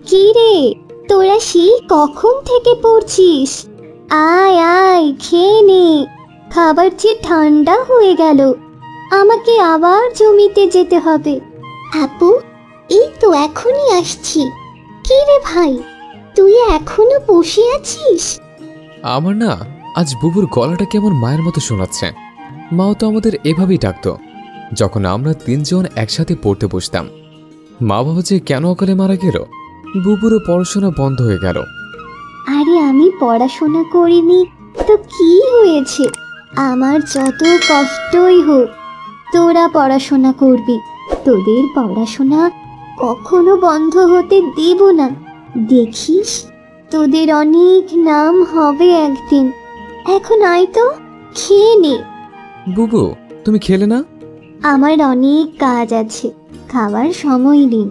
কি রে, তোরা সেই কখন থেকে পড়ছিস? আয় আয়, খেয়ে নে। খাবার যে ঠান্ডা হয়ে গেল, আমাকে আবার জমিতে যেতে হবে। আপু, এই তো এখনই আসছি। কি রে ভাই, তুই এখনো বসে আছিস? আমার না আজ বুবুর গলাটা কেমন মায়ের মতো শোনাচ্ছে। মাও তো আমাদের এভাবেই ডাকতো যখন আমরা তিনজন একসাথে পড়তে বসতাম। মা বাবা যে কেন অকালে মারা গেল, বুবুরও পড়াশোনা বন্ধ হয়ে গেল। আরে আমি পড়াশোনা করিনি তো কি হয়েছে? আমার যত কষ্টই হোক, তোরা পড়াশোনা করবি। তোদের পড়াশোনা কখনো বন্ধ হতে দেব না। দেখিস, তোদের অনেক নাম হবে একদিন। এখন আয় তো, খেয়ে নে। বুবু, তুমি খেলে না? আমার অনেক কাজ আছে, খাবার সময় নেই।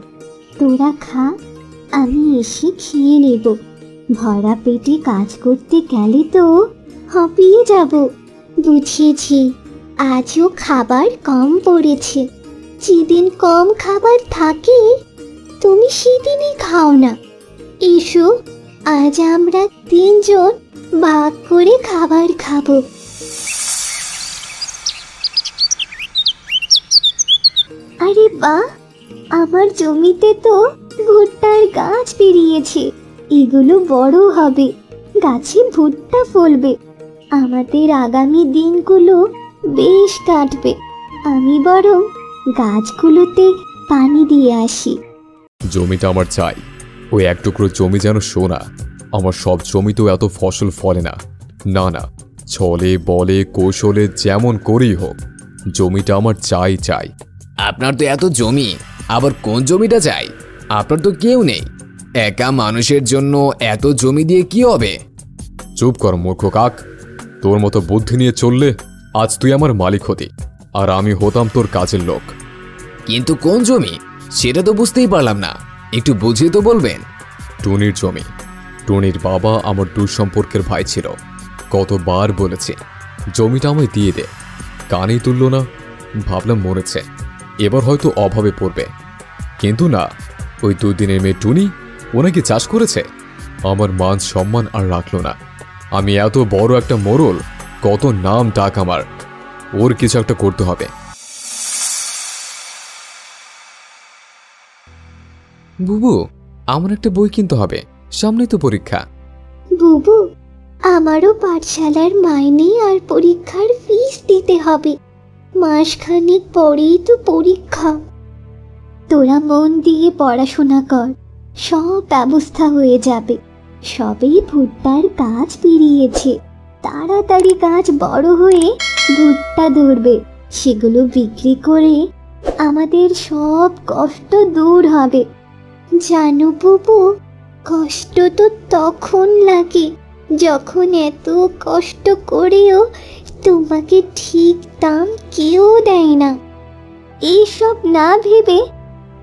তোরা খা, আমি এসে খেয়ে নেব। ভরা পেটে কাজ করতে গেলে তো হাঁপিয়ে যাব। বুঝিয়েছি, আজও খাবার কম পড়েছে। যেদিন কম খাবার থাকে তুমি সেদিনই খাও না। এসো, আজ আমরা তিনজন ভাগ করে খাবার খাবো। আরে বাহ, আমার জমিতে তো ভুট্টার গাছ বেরিয়েছে। এগুলো বড় হবে, গাছে ভুট্টা ফলবে। আমাদের আগামী দিনগুলো বেশ কাটবে। আমি বরং গাছগুলোতে পানি দিয়ে আসি। জমিটা আমার চাই। ওই এক টুকরো জমি যেন সোনা। আমার সব জমিতেও এত ফসল ফলে না। না না, ছলে বলে কৌশলে যেমন করেই হোক, জমিটা আমার চাই চাই। আপনার তো এত জমি, আবার কোন জমিটা চাই? আপনার তো কেউ নেই, একা মানুষের জন্য এত জমি দিয়ে কি হবে? চুপ কর মূর্খ কাক। তোর মতো বুদ্ধি নিয়ে চললে আজ তুই আমার মালিক হতি, আর আমি হতাম তোর কাজের লোক। কিন্তু কোন জমি সেটা তো বুঝতেই পারলাম না, একটু বুঝিয়ে তো বলবেন। টুনির জমি। টুনির বাবা আমার দূর সম্পর্কের ভাই ছিল। কতবার বলেছে জমিটা আমায় দিয়ে দে, কানেই তুলল না। ভাবলাম মরেছে, এবার হয়তো অভাবে পড়বে। কিন্তু না, ওই 2 দিনের মেয়ে টুনি ওনাকে চাষ করেছে। আমার মান সম্মান আর রাখলো না। আমি এত বড় একটা মোড়ল, কত নাম ডাক আমার। ওর কিছু একটা করতে হবে। বুবু, আমার একটা বই কিনতে হবে, সামনেই তো পরীক্ষা। বুবু, আমারও পাঠশালার মাইনে আর পরীক্ষার ফিস দিতে হবে। মাসখানেক পরেই তো পরীক্ষা। তোরা মন দিয়ে পড়াশোনা কর, সব ব্যবস্থা হয়ে যাবে। সবেই ভুট্টার গাছ বেরিয়েছে, তাড়াতাড়ি গাছ বড় হয়ে ভুট্টা ধরবে। সেগুলো বিক্রি করে আমাদের সব কষ্ট দূর হবে। জানো বুবু, কষ্ট তো তখন লাগে যখন এত কষ্ট করেও তোমাকে ঠিক দাম কেউ দেয় না। এইসব না ভেবে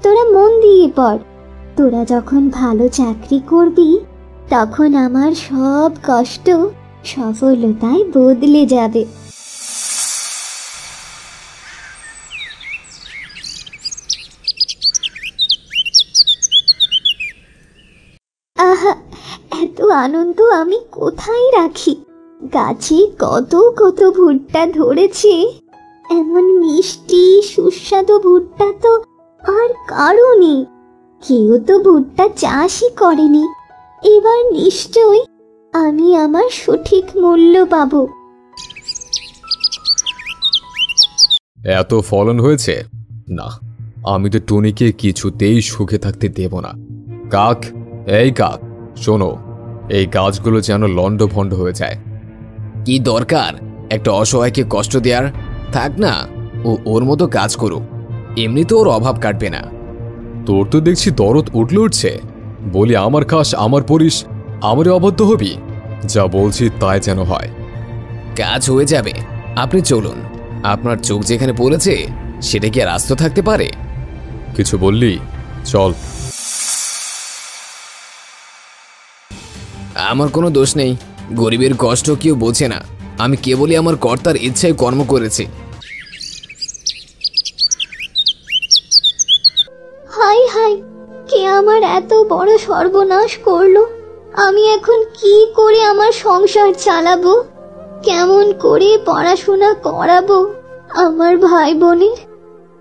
তোরা মন দিয়ে পড়। তোরা যখন ভালো চাকরি করবি, তখন আমার সব কষ্ট সফলতায় বদলে যাবে। আহা, এত আনন্দ আমি কোথায় রাখি? গাছে কত কত ভুট্টা ধরেছে। এমন মিষ্টি সুস্বাদু ভুট্টা তো আর কারো নেই। কেউ তো ভুট্টা চাষই করেনি। এবার নিশ্চয়ই আমি আমার সঠিক মূল্য পাবো। এত ফলন হয়েছে না, আমি তো টুনিকে কিছুতেই সুখে থাকতে দেব না। কাক, এই কাক, শোনো, এই গাছগুলো যেন লন্ডভন্ড হয়ে যায়। কি দরকার একটা অসহায়কে কষ্ট দেওয়ার? থাক না, ও ওর মতো কাজ করুক, এমনি তো ওর অভাব কাটবে না। তোর তো দেখছি দরদ উঠলে উঠছে। বলি আমার খাস, আমার পরিস, আমারে অবদ্ধ হবি। যা বলছি তাই যেন হয়। কাজ হয়ে যাবে, আপনি চলুন। আপনার চোখ যেখানে পড়েছে সেটা কি আর আস্ত থাকতে পারে? কিছু বললি? চল। আমার কোনো দোষ নেই, গরিবের কষ্ট কেউ বোঝে না। আমি কেবলই আমার কর্তার ইচ্ছায় কর্ম করেছি। হাই হাই, কে আমার এত বড় সর্বনাশ করলো। আমি এখন কি করে আমার সংসার চালাবো? কেমন করে পড়াশোনা করাবো আমার ভাই বোনের?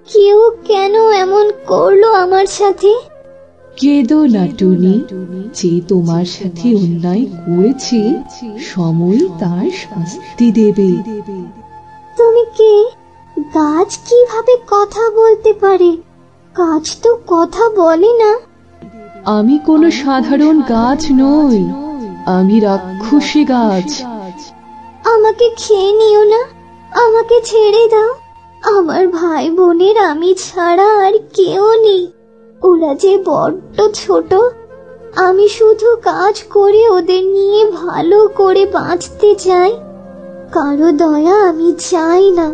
কেউ কেন এমন করলো আমার সাথে? কেঁদো না টুনি, যে তোমার সাথে অন্যায় করেছে সময় তার শাস্তি দেবে। তুমি কে? গাছ কিভাবে কথা বলতে পারে? গাছ তো কথা বলে না। আমি কোনো সাধারণ গাছ নই, আমি রাক্ষসী গাছ। আমাকে খেয়ে নিও না, আমাকে ছেড়ে দাও। আমার ভাই বোনের আমি ছাড়া আর কেউ নেই। ওরা যে বড্ড ছোট। আমি শুধু কাজ করে ওদের নিয়ে ভালো করে বাঁচতে চাই। কারো দয়া আমি চাই না।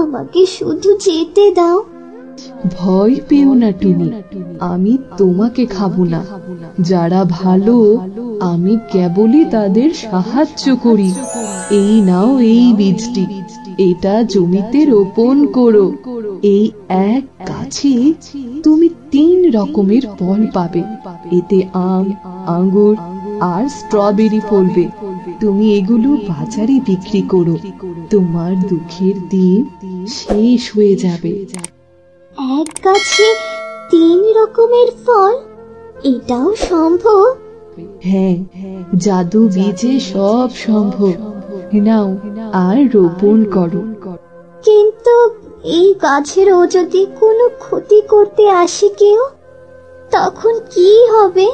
আমাকে শুধু যেতে দাও। ভয় পেও না টুনি, আমি তোমাকে খাবো না। যারা ভালো আমি কেবলই তাদের সাহায্য করি। এই নাও এই বীজটি, এটা জমিতে রোপণ করো। এই এক গাছে তুমি 3 রকমের ফল পাবে। এতে আম, আঙ্গুর আর স্ট্রবেরি ফলবে। তুমি এগুলো বাজারে বিক্রি করো, তোমার দুঃখের দিন শেষ হয়ে যাবে। এক গাছে 3 রকমের ফল, এটাও সম্ভব? হ্যাঁ, জাদু বীজে সব সম্ভব। নাও আর রোপণ করো। কিন্তু এই গাছেরও যদি কোনো ক্ষতি করতে আসে কেউ, তখন কি হবে?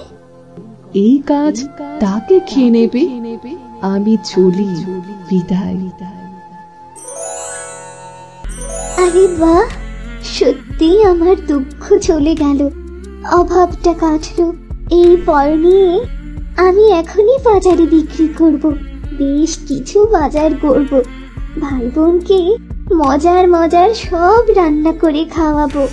এই কাজ তাকে খেয়ে নেবে। আমি চলি, বিদায়। আরে বাহ, সত্যি আমার দুঃখ চলে গেল, অভাবটা কাটলো। এই ফল নিয়ে আমি এখনই বাজারে বিক্রি করব। বেশ কিছু বাজার করব। ভাই বোনকে মজার মজার সব রান্না করে খাওয়াবো।